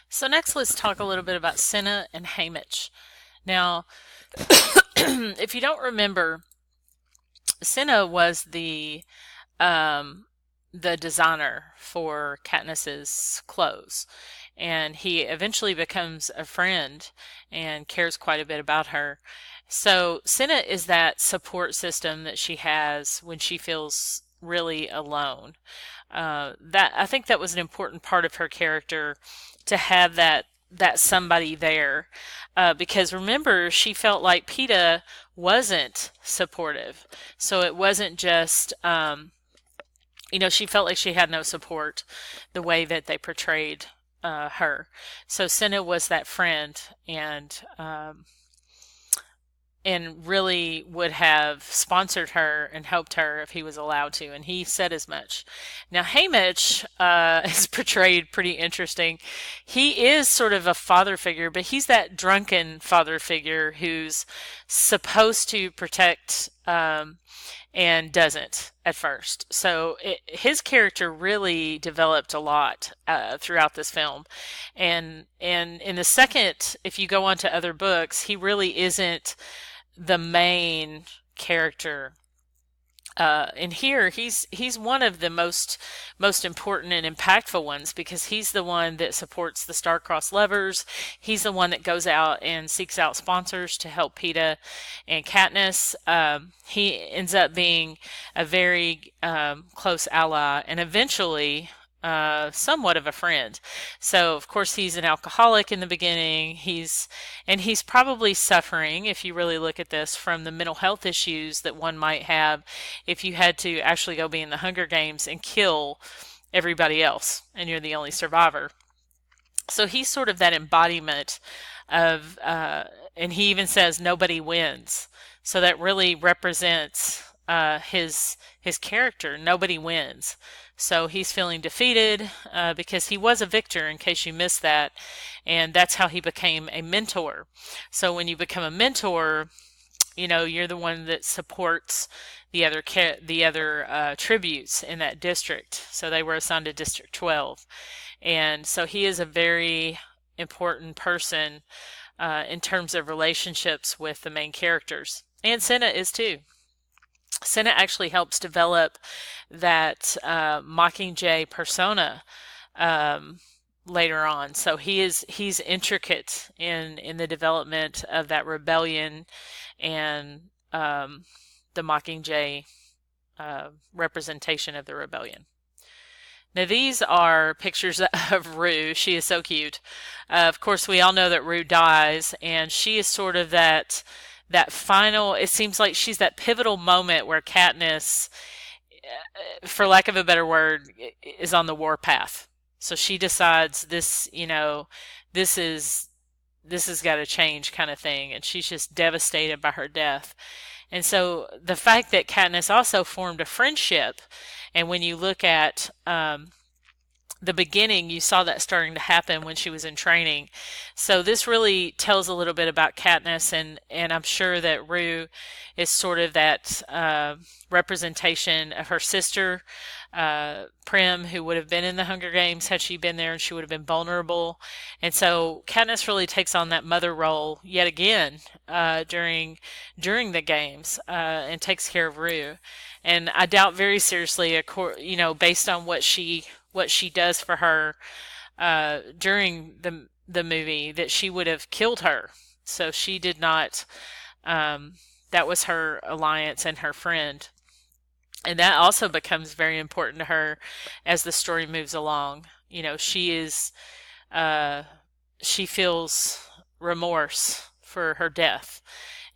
So next, let's talk a little bit about Cinna and Haymitch. Now, if you don't remember, Cinna was um, the designer for Katniss's clothes, and he eventually becomes a friend and cares quite a bit about her. So Cinna is that support system that she has when she feels really alone. That I think that was an important part of her character to have that somebody there, because remember she felt like PETA wasn't supportive, so it wasn't just she felt like she had no support the way that they portrayed her. So Cinna was that friend, and really would have sponsored her and helped her if he was allowed to, and he said as much. Now, Haymitch is portrayed pretty interesting. He is sort of a father figure, but he's that drunken father figure who's supposed to protect and doesn't at first. So his character really developed a lot throughout this film, and in the second, if you go on to other books, he really isn't the main character. And here he's one of the most important and impactful ones because he's the one that supports the Star-Crossed Lovers. He's the one that goes out and seeks out sponsors to help PETA and Katniss. He ends up being a very close ally, and eventually somewhat of a friend. So of course he's an alcoholic in the beginning. He's probably suffering, if you really look at this, from the mental health issues that one might have if you had to actually go be in the Hunger Games and kill everybody else and you're the only survivor. So he's sort of that embodiment of, and he even says nobody wins. So that really represents his character. Nobody wins. So he's feeling defeated because he was a victor, in case you missed that, and that's how he became a mentor. So when you become a mentor, you're the one that supports the other tributes in that district. So they were assigned to District 12, and so he is a very important person in terms of relationships with the main characters. And Senna is too. Senna actually helps develop that Mockingjay persona later on. So he's intricate in the development of that rebellion and the Mockingjay representation of the rebellion. Now these are pictures of Rue. She is so cute. Of course, we all know that Rue dies, and she is sort of that final. It seems like she's that pivotal moment where Katniss, for lack of a better word, is on the warpath. So she decides this is this has got to change, kind of thing, and she's just devastated by her death. And so the fact that Katniss also formed a friendship, and when you look at the beginning, you saw that starting to happen when she was in training. So this really tells a little bit about Katniss, and I'm sure that Rue is sort of that representation of her sister, Prim, who would have been in the Hunger Games had she been there, and she would have been vulnerable. And so Katniss really takes on that mother role yet again during the games, and takes care of Rue. And I doubt very seriously, based on what she does for her during the movie, that she would have killed her. So she did not. That was her alliance and her friend, and that also becomes very important to her as the story moves along. Uh, she feels remorse for her death,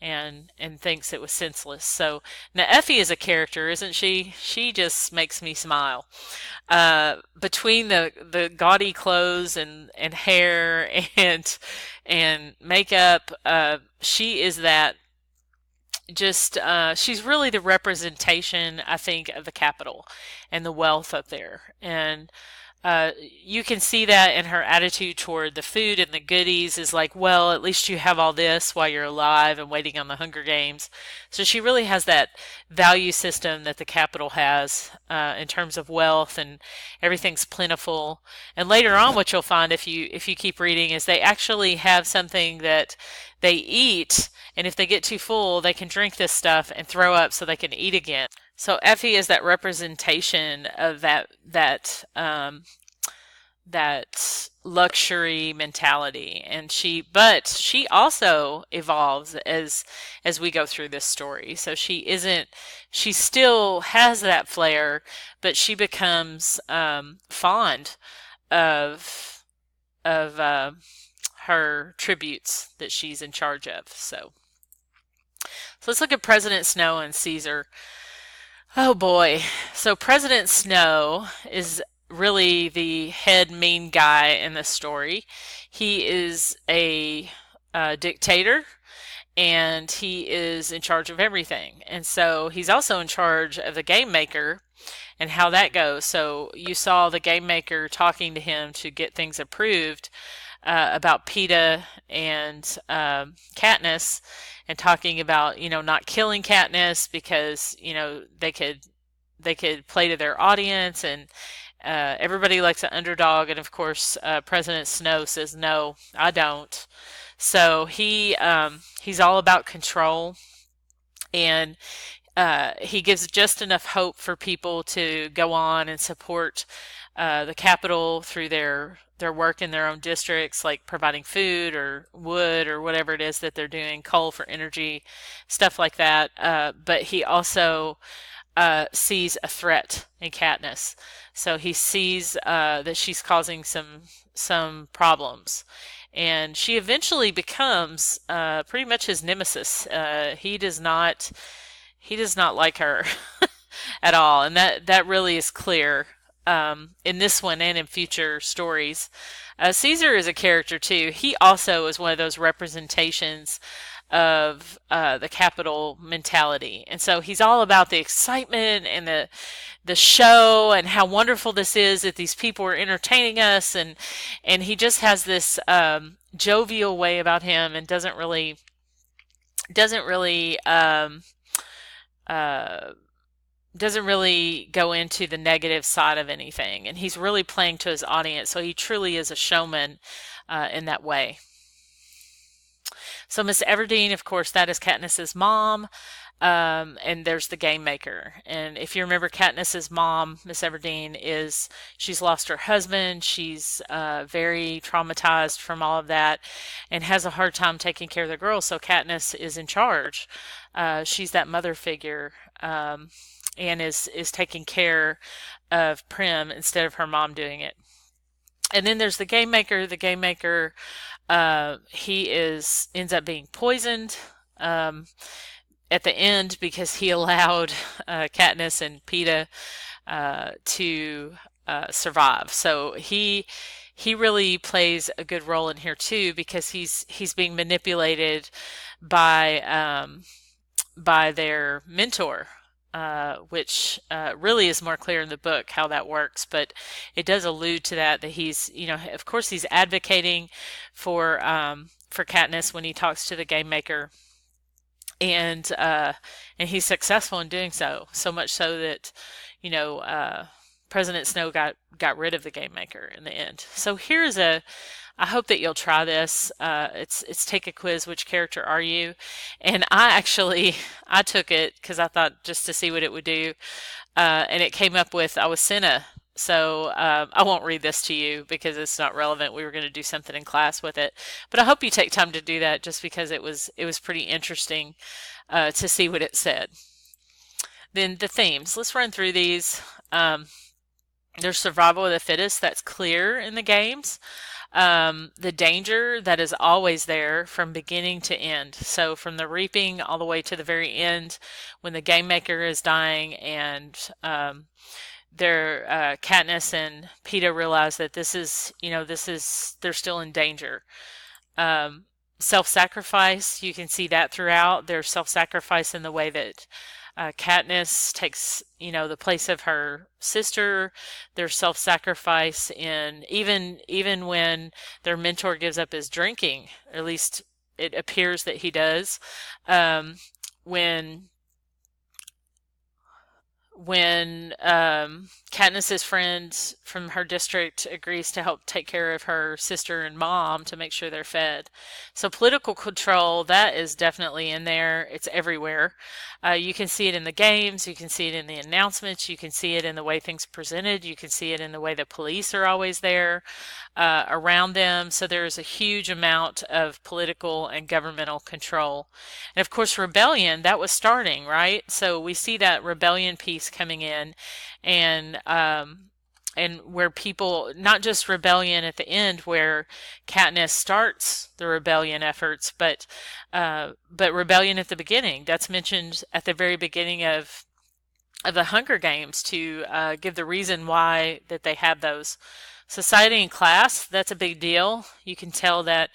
and thinks it was senseless. So now Effie is a character, isn't she? She just makes me smile. Between the gaudy clothes and hair and makeup, she is that just she's really the representation, I think, of the capital and the wealth up there. And You can see that in her attitude toward the food and the goodies is like, well, at least you have all this while you're alive and waiting on the Hunger Games. So she really has that value system that the Capitol has in terms of wealth and everything's plentiful. And later on, what you'll find if you keep reading is they actually have something that they eat, and if they get too full, they can drink this stuff and throw up so they can eat again. So Effie is that representation of that luxury mentality, and she also evolves as we go through this story. So she still has that flair, but she becomes fond of of her tributes that she's in charge of. So let's look at President Snow and Caesar. Oh boy. So President Snow is really the head mean guy in this story. He is a dictator, and he is in charge of everything. And so he's also in charge of the game maker and how that goes. So you saw the game maker talking to him to get things approved about Peeta and Katniss, and talking about not killing Katniss because they could play to their audience, and everybody likes an underdog, and of course President Snow says no, I don't. So he's all about control, and he gives just enough hope for people to go on and support the Capitol through their work in their own districts, like providing food or wood or whatever it is that they're doing, coal for energy, stuff like that. But he also sees a threat in Katniss. So he sees that she's causing some problems, and she eventually becomes pretty much his nemesis. He does not like her at all, and that really is clear in this one and in future stories. Caesar is a character too. He also is one of those representations of the capital mentality, and so he's all about the excitement and the show and how wonderful this is that these people are entertaining us, and he just has this jovial way about him, and doesn't really uh, doesn't really go into the negative side of anything, and he's really playing to his audience. So he truly is a showman in that way. So Miss Everdeen, of course, that is Katniss's mom. And there's the game maker. And if you remember, Katniss's mom, Miss Everdeen, she's lost her husband. She's very traumatized from all of that, and has a hard time taking care of the girls. So Katniss is in charge. She's that mother figure, and is taking care of Prim instead of her mom doing it. And then there's the game maker. The game maker, he ends up being poisoned at the end because he allowed Katniss and Peeta to survive. So he really plays a good role in here too, because he's being manipulated by their mentor, which really is more clear in the book how that works, but it does allude to that he's, of course, he's advocating for Katniss when he talks to the game maker, and he's successful in doing so. So much so that President Snow got rid of the game maker in the end. So here's I hope that you'll try this. It's take a quiz. Which character are you? And I took it because I thought just to see what it would do, and it came up with I was Cinna. So I won't read this to you because it's not relevant. We were going to do something in class with it, but I hope you take time to do that just because it was pretty interesting to see what it said. Then the themes. Let's run through these. There's survival of the fittest. That's clear in the games. The danger that is always there from beginning to end. So from the reaping all the way to the very end, when the game maker is dying, and Katniss and Peeta realize that they're still in danger. Self-sacrifice, you can see that throughout. There's self-sacrifice in the way that Katniss takes, the place of her sister. Their self-sacrifice in even when their mentor gives up his drinking, or at least it appears that he does. Um, when Katniss's friend from her district agrees to help take care of her sister and mom to make sure they're fed. So political control, that is definitely in there. It's everywhere. You can see it in the games. You can see it in the announcements. You can see it in the way things presented. You can see it in the way the police are always there around them. So there's a huge amount of political and governmental control. And of course, rebellion, that was starting, right? So we see that rebellion piece coming in, and where people, not just rebellion at the end where Katniss starts the rebellion efforts, but rebellion at the beginning. That's mentioned at the very beginning of the Hunger Games to give the reason why that they have those. Society and class, that's a big deal. You can tell that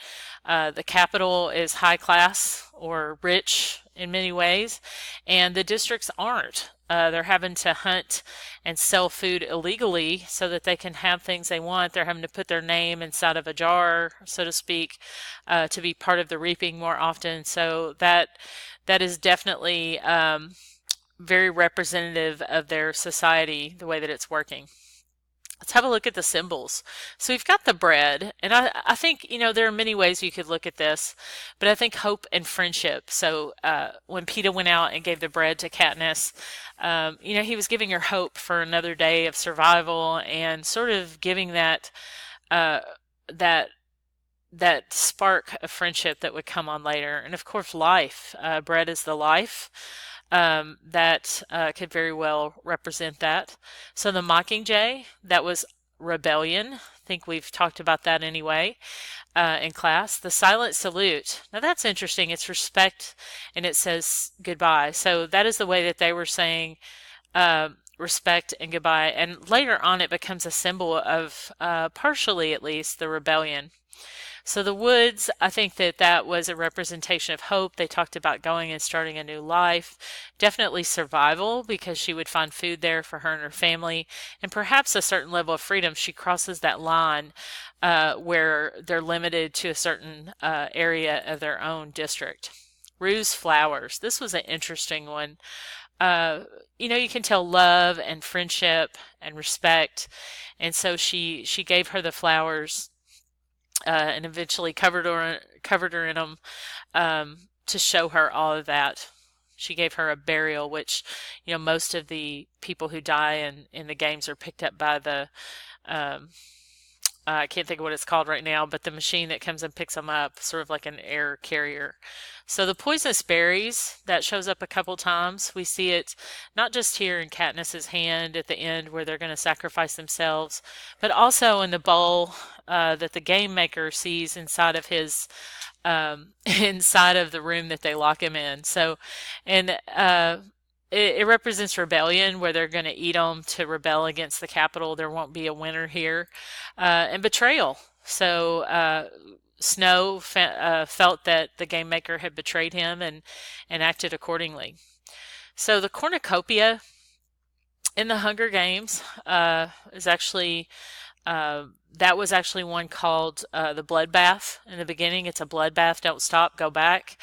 the capital is high class or rich in many ways, and the districts aren't. They're having to hunt and sell food illegally so that they can have things they want. They're having to put their name inside of a jar, so to speak, to be part of the reaping more often. So that is definitely very representative of their society, the way that it's working. Let's have a look at the symbols. So we've got the bread, and I think, there are many ways you could look at this, but I think hope and friendship. So when Peeta went out and gave the bread to Katniss, he was giving her hope for another day of survival and sort of giving uh, that that spark of friendship that would come on later. And of course, life. Bread is the life. That could very well represent that. So the Mockingjay, that was rebellion. I think we've talked about that anyway in class. The silent salute. Now that's interesting. It's respect and it says goodbye. So that is the way that they were saying respect and goodbye. And later on, it becomes a symbol of, partially at least, the rebellion. So the woods, I think that was a representation of hope. They talked about going and starting a new life. Definitely survival, because she would find food there for her and her family, and perhaps a certain level of freedom. She crosses that line where they're limited to a certain area of their own district. Rue's flowers. This was an interesting one. You can tell love and friendship and respect, and so she gave her the flowers and eventually covered her in them to show her all of that. She gave her a burial, which most of the people who die in the games are picked up by the I can't think of what it's called right now, but the machine that comes and picks them up, sort of like an air carrier. So the poisonous berries, that shows up a couple times. We see it not just here in Katniss's hand at the end where they're going to sacrifice themselves, but also in the bowl that the game maker sees inside of his inside of the room that they lock him in. So, and it represents rebellion, where they're going to eat them to rebel against the capital. There won't be a winner here. And betrayal. So Snow felt that the game maker had betrayed him and acted accordingly. So the cornucopia in the Hunger Games is actually that was actually one called the bloodbath. In the beginning, it's a bloodbath. Don't stop, go back.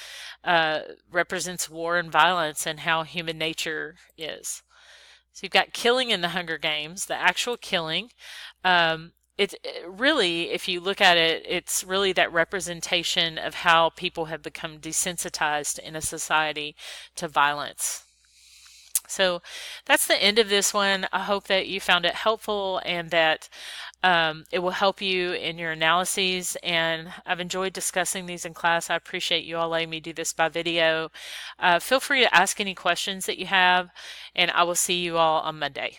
Represents war and violence and how human nature is. So you've got killing in the Hunger Games, the actual killing. It really, if you look at it, it's really that representation of how people have become desensitized in a society to violence. So that's the end of this one. I hope that you found it helpful and that it will help you in your analyses. And I've enjoyed discussing these in class. I appreciate you all letting me do this by video. Feel free to ask any questions that you have, and I will see you all on Monday.